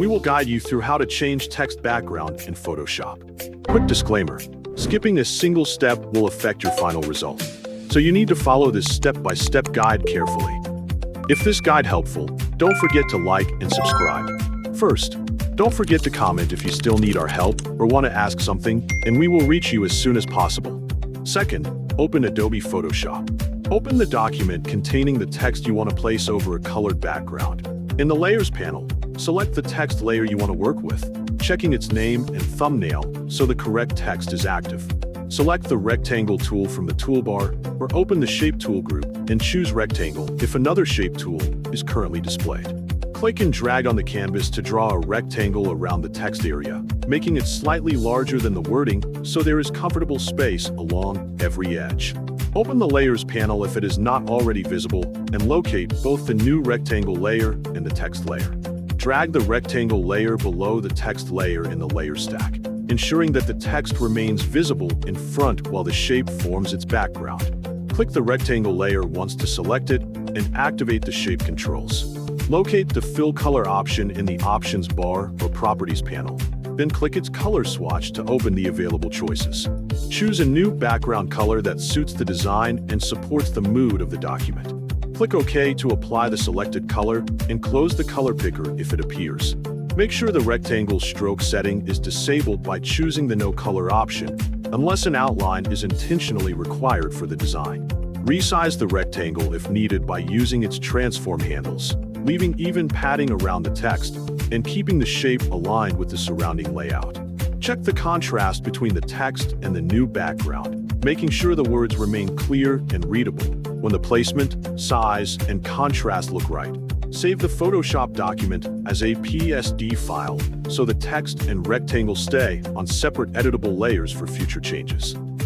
We will guide you through how to change text background in Photoshop. Quick disclaimer, skipping this single step will affect your final result, so you need to follow this step-by-step guide carefully. If this guide helpful, don't forget to like and subscribe. First, don't forget to comment if you still need our help or want to ask something, and we will reach you as soon as possible. Second, open Adobe Photoshop. Open the document containing the text you want to place over a colored background. In the Layers panel, select the text layer you want to work with, checking its name and thumbnail so the correct text is active. Select the Rectangle tool from the toolbar, or open the Shape tool group and choose Rectangle if another shape tool is currently displayed. Click and drag on the canvas to draw a rectangle around the text area, making it slightly larger than the wording so there is comfortable space along every edge. Open the Layers panel if it is not already visible and locate both the new rectangle layer and the text layer. Drag the rectangle layer below the text layer in the layer stack, ensuring that the text remains visible in front while the shape forms its background. Click the rectangle layer once to select it and activate the shape controls. Locate the Fill Color option in the Options bar or Properties panel. Then click its color swatch to open the available choices. Choose a new background color that suits the design and supports the mood of the document. Click OK to apply the selected color and close the color picker if it appears. Make sure the rectangle stroke setting is disabled by choosing the No Color option, unless an outline is intentionally required for the design. Resize the rectangle if needed by using its transform handles, leaving even padding around the text and keeping the shape aligned with the surrounding layout. Check the contrast between the text and the new background, making sure the words remain clear and readable. When the placement, size, and contrast look right, save the Photoshop document as a PSD file so the text and rectangle stay on separate editable layers for future changes.